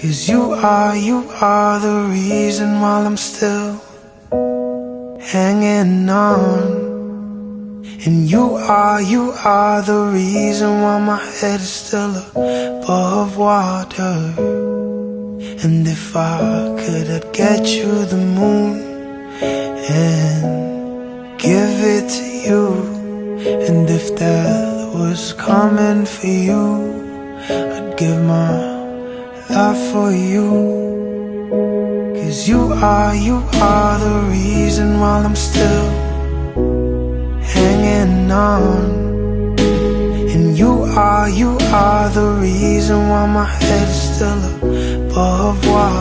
'Cause you are the reason while I'm still hanging on. And you are the reason why my head is still above water. And if I could, I'd get you the moon and give it to you. And if death was coming for you, I'd give my life for you. 'Cause you are the reason while I'm still hanging on. And you are the reason why my head is still above water.